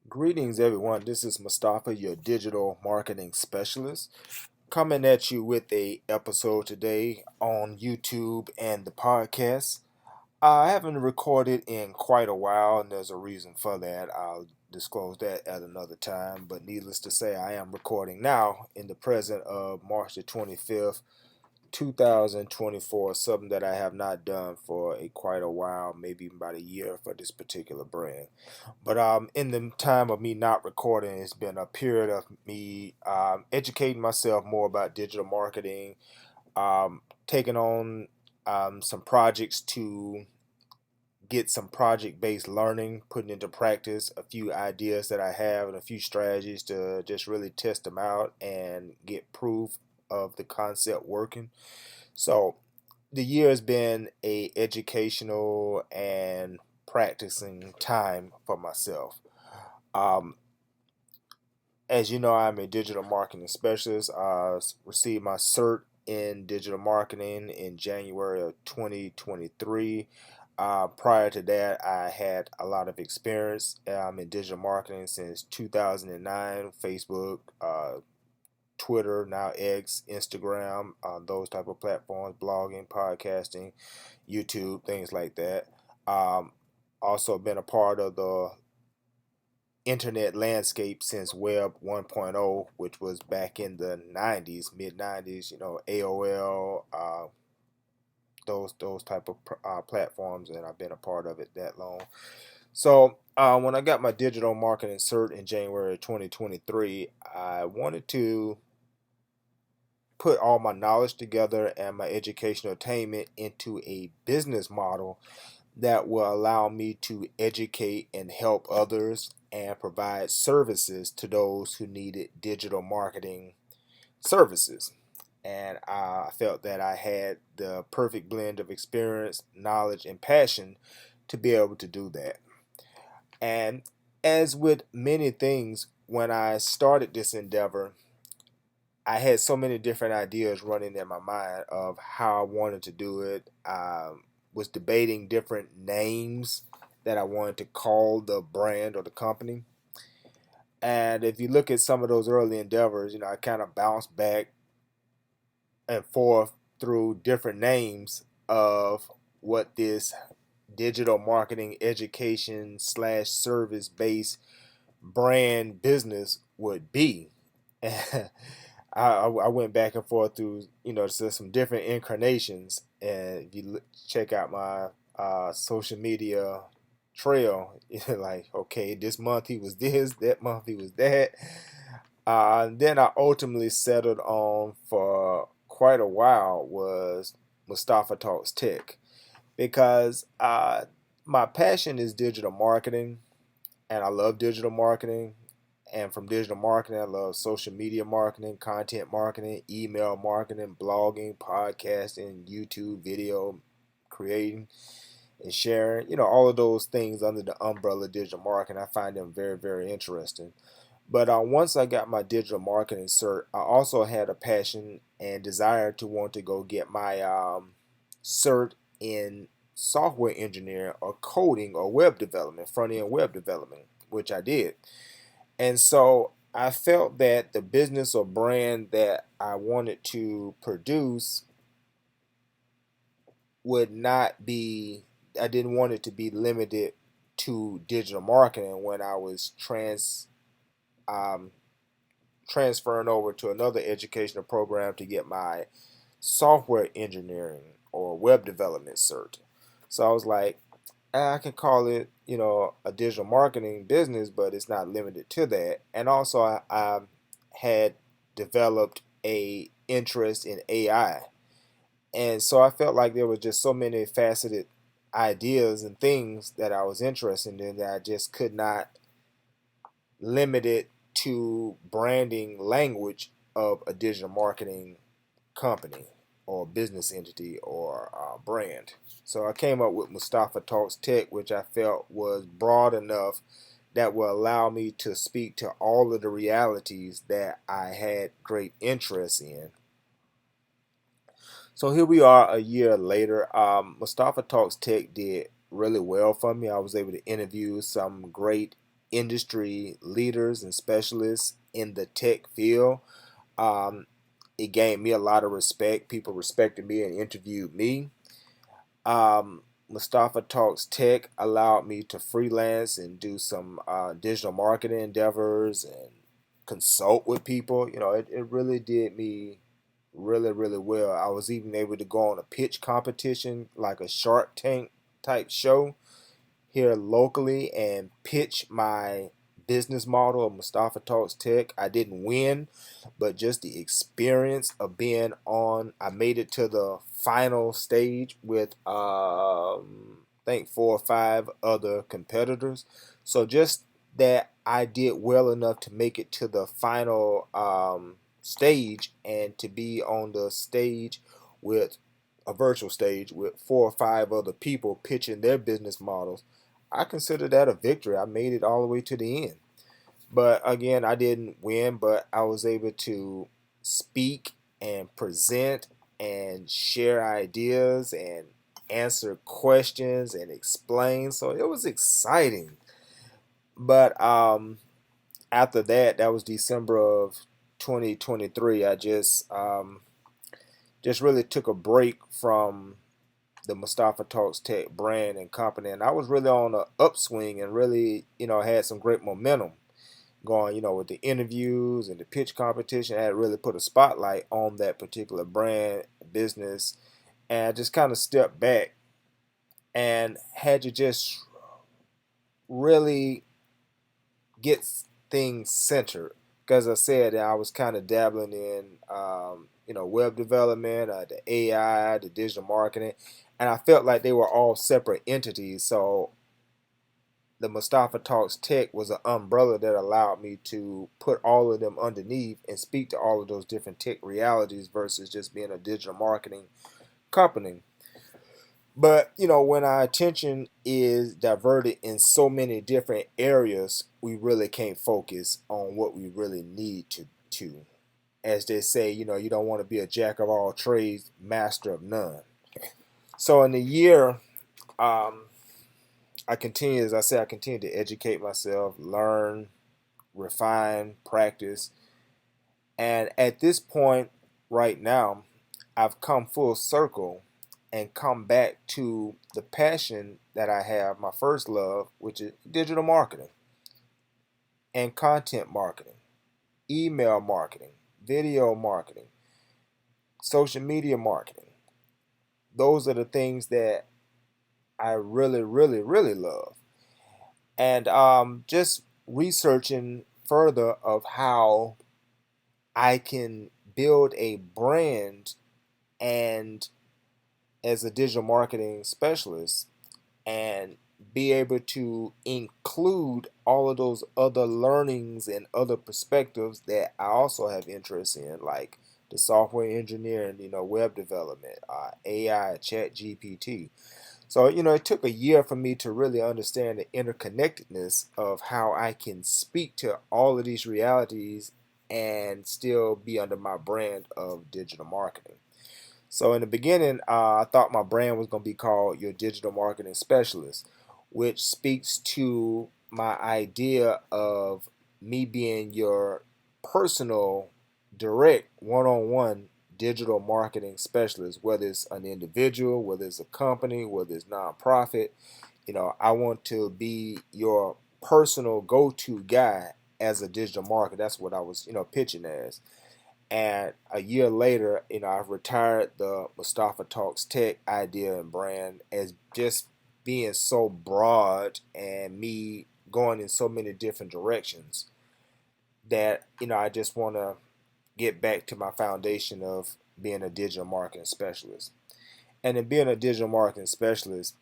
Greetings, everyone. This is Mustafa, your digital marketing specialist, coming at you with a episode today on YouTube and the podcast. I haven't recorded in quite a while, and there's a reason for that. I'll disclose that at another time. But needless to say, I am recording now in the present of March the 25th, 2024, something that I have not done for quite a while, maybe about a year for this particular brand. But in the time of me not recording, it's been a period of me educating myself more about digital marketing, taking on some projects to get some project based learning, putting into practice a few ideas that I have and a few strategies to just really test them out and get proof of the concept working. So the year has been a educational and practicing time for myself. Um, as you know, I'm a digital marketing specialist. I received my cert in digital marketing in January of 2023. Prior to that, I had a lot of experience in digital marketing since 2009, Facebook, Twitter, now X, Instagram, those type of platforms, blogging, podcasting, YouTube, things like that. Um, Also been a part of the internet landscape since Web 1.0, which was back in the 90s, mid 90s. AOL, those type of platforms, and I've been a part of it that long. So when I got my digital marketing cert in January 2023, I wanted to put all my knowledge together and my educational attainment into a business model that will allow me to educate and help others and provide services to those who needed digital marketing services. And I felt that I had the perfect blend of experience, knowledge, and passion to be able to do that. And as with many things, when I started this endeavor, I had so many different ideas running in my mind of how I wanted to do it. Was debating different names that I wanted to call the brand or the company. And if you look at some of those early endeavors, I kind of bounced back and forth through different names of what this digital marketing education slash service based brand business would be. I went back and forth through some different incarnations, and if you check out my social media trail, you're like, okay, this month he was this, that month he was that. Then I ultimately settled on for quite a while was Mustafa Talks Tech because my passion is digital marketing, and I love digital marketing. And from digital marketing, I love social media marketing, content marketing, email marketing, blogging, podcasting, YouTube video creating and sharing. All of those things under the umbrella of digital marketing. I find them very, very interesting. But once I got my digital marketing cert, I also had a passion and desire to want to go get my cert in software engineering or coding or web development, front end web development, which I did. And so I felt that the business or brand that I wanted to produce would not be, I didn't want it to be limited to digital marketing when I was um, transferring over to another educational program to get my software engineering or web development cert. So I was like, I can call it, a digital marketing business, but it's not limited to that. And also, I had developed a interest in AI, and so I felt like there was just so many faceted ideas and things that I was interested in that I just could not limit it to branding language of a digital marketing company or business entity or brand. So I came up with Mustafa Talks Tech, which I felt was broad enough that will allow me to speak to all of the realities that I had great interest in. So here we are a year later. Mustafa Talks Tech did really well for me. I was able to interview some great industry leaders and specialists in the tech field. Um, it gained me a lot of respect. People respected me and interviewed me. Mustafa Talks Tech allowed me to freelance and do some digital marketing endeavors and consult with people. It really did me really, really well. I was even able to go on a pitch competition, like a Shark Tank type show here locally, and pitch my business model of Mustafa Talks Tech. I didn't win, but just the experience of being on, I made it to the final stage with I think 4 or 5 other competitors. So just that I did well enough to make it to the final stage, and to be on the stage with a virtual stage with 4 or 5 other people pitching their business models. I consider that a victory. I made it all the way to the end. But again, I didn't win, but I was able to speak and present and share ideas and answer questions and explain. So it was exciting. But after that, that was December of 2023. I just really took a break from the Mustafa Talks Tech brand and company, and I was really on the upswing and really, had some great momentum going, with the interviews and the pitch competition. I had really put a spotlight on that particular brand business, and I just kind of stepped back and had to just really get things centered. Because I said, I was kind of dabbling in, web development, the AI, the digital marketing, and I felt like they were all separate entities. So the Mustafa Talks Tech was an umbrella that allowed me to put all of them underneath and speak to all of those different tech realities versus just being a digital marketing company. But when our attention is diverted in so many different areas, we really can't focus on what we really need to. As they say, you don't want to be a jack of all trades, master of none. So in the year, um, I continue, as I said, I continue to educate myself, learn, refine, practice. And at this point, right now, I've come full circle and come back to the passion that I have, my first love, which is digital marketing and content marketing, email marketing, video marketing, social media marketing. Those are the things that I really, really, really love. And just researching further of how I can build a brand and as a digital marketing specialist and be able to include all of those other learnings and other perspectives that I also have interest in, like the software engineering, web development, AI, chat GPT. So, it took a year for me to really understand the interconnectedness of how I can speak to all of these realities and still be under my brand of digital marketing. So in the beginning, I thought my brand was going to be called Your Digital Marketing Specialist, which speaks to my idea of me being your personal, direct, one-on-one digital marketing specialist, whether it's an individual, whether it's a company, whether it's nonprofit. I want to be your personal go-to guy as a digital marketer. That's what I was, pitching as. And a year later, I've retired the Mustafa Talks Tech idea and brand as just being so broad and me going in so many different directions that, I just want to get back to my foundation of being a digital marketing specialist. And in being a digital marketing specialist,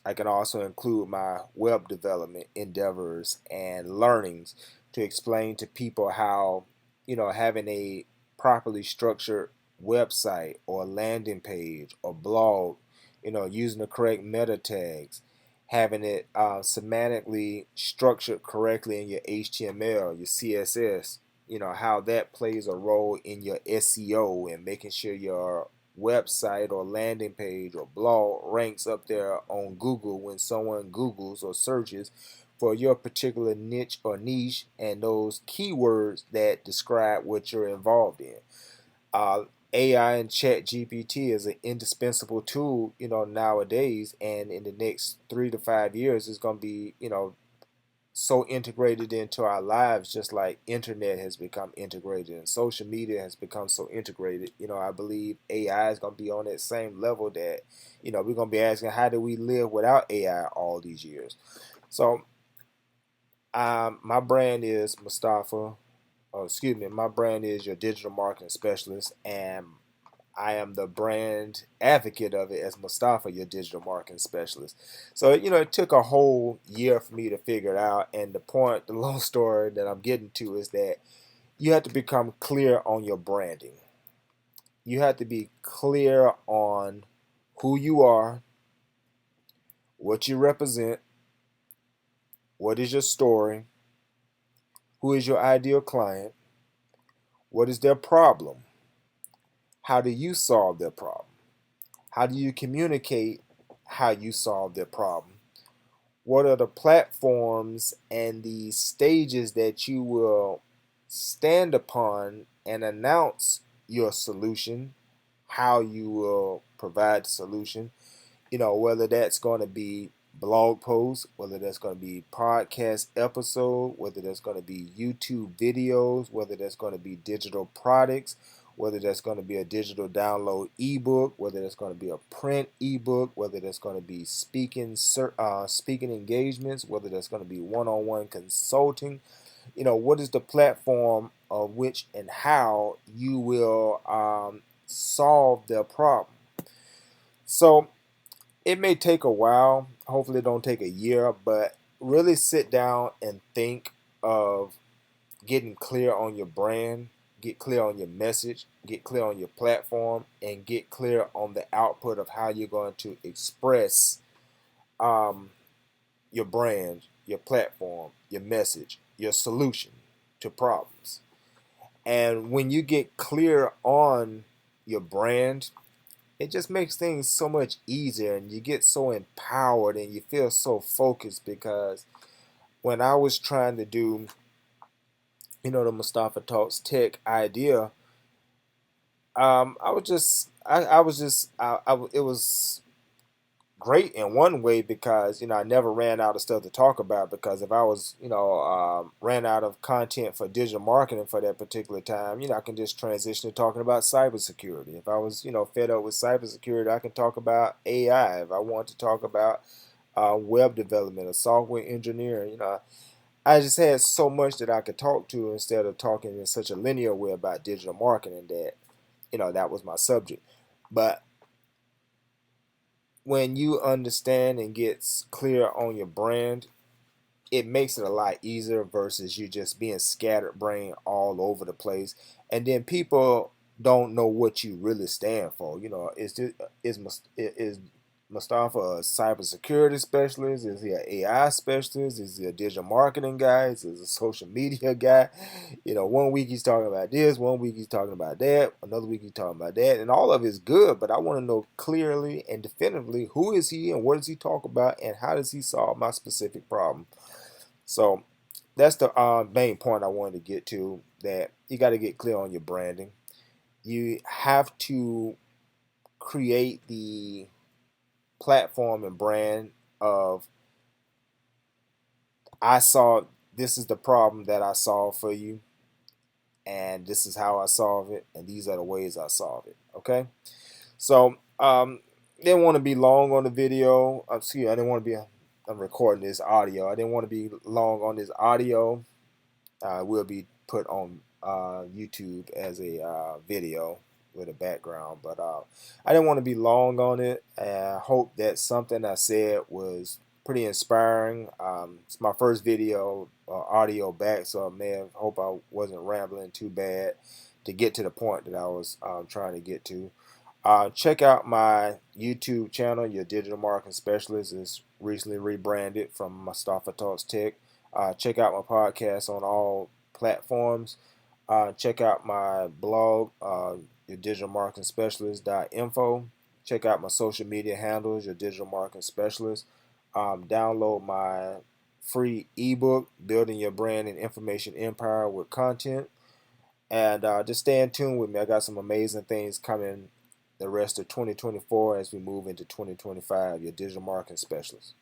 I can also include my web development endeavors and learnings to explain to people how, having a properly structured website or landing page or blog, using the correct meta tags, having it semantically structured correctly in your HTML, your CSS, how that plays a role in your SEO and making sure your website or landing page or blog ranks up there on Google when someone Googles or searches for your particular niche or niche and those keywords that describe what you're involved in. Uh, AI and Chat GPT is an indispensable tool, nowadays, and in the next 3 to 5 years, it's going to be, so integrated into our lives, just like internet has become integrated and social media has become so integrated. I believe AI is going to be on that same level that, we're going to be asking, how do we live without AI all these years? So, my brand is Mustafa. Oh, excuse me. My brand is your digital marketing specialist, and I am the brand advocate of it as Mustafa, your digital marketing specialist. So, it took a whole year for me to figure it out. And the long story that I'm getting to is that you have to become clear on your branding. You have to be clear on who you are, what you represent, what is your story, who is your ideal client, what is their problem, how do you solve their problem, how do you communicate how you solve their problem, what are the platforms and the stages that you will stand upon and announce your solution, how you will provide the solution, whether that's going to be blog posts, whether that's going to be podcast episode, whether that's going to be YouTube videos, whether that's going to be digital products, whether that's going to be a digital download ebook, whether that's going to be a print ebook, whether that's going to be speaking engagements, whether that's going to be one-on-one consulting. What is the platform of which and how you will solve their problem. So it may take a while. Hopefully, it don't take a year, but really sit down and think of getting clear on your brand, get clear on your message, get clear on your platform, and get clear on the output of how you're going to express um, your brand, your platform, your message, your solution to problems. And when you get clear on your brand, it just makes things so much easier and you get so empowered and you feel so focused. Because when I was trying to do, the Mustafa Talks Tech idea, it was great in one way because I never ran out of stuff to talk about. Because if I was ran out of content for digital marketing for that particular time, I can just transition to talking about cybersecurity. If I was fed up with cybersecurity, I can talk about AI. If I want to talk about web development or software engineering, I just had so much that I could talk to instead of talking in such a linear way about digital marketing that that was my subject. But when you understand and gets clear on your brand, it makes it a lot easier versus you just being scattered brain all over the place, and then people don't know what you really stand for. Is Mustafa a cybersecurity specialist? Is he an AI specialist? Is he a digital marketing guy? Is he a social media guy? One week he's talking about this, one week he's talking about that, another week he's talking about that, and all of it's good. But I want to know clearly and definitively who is he and what does he talk about and how does he solve my specific problem. So that's the main point I wanted to get to. That you got to get clear on your branding. You have to create the platform and brand of I saw this is the problem that I solve for you, and this is how I solve it, and these are the ways I solve it. Okay, so didn't want to be long on the video. Excuse me, I didn't want to be. I'm recording this audio. I didn't want to be long on this audio. Will be put on YouTube as a video with a background, but I didn't want to be long on it. I hope that something I said was pretty inspiring. It's my first video audio back, so hope I wasn't rambling too bad to get to the point that I was trying to get to. Check out my YouTube channel, Your Digital Marketing Specialist. Is recently rebranded from Mustafa Talks Tech. Check out my podcast on all platforms. Check out my blog, Your Digital Marketing Specialist.info. Check out my social media handles, Your Digital Marketing Specialist. Download my free ebook, Building Your Brand and Information Empire with Content. And just stay in tune with me. I got some amazing things coming the rest of 2024 as we move into 2025. Your digital marketing specialist.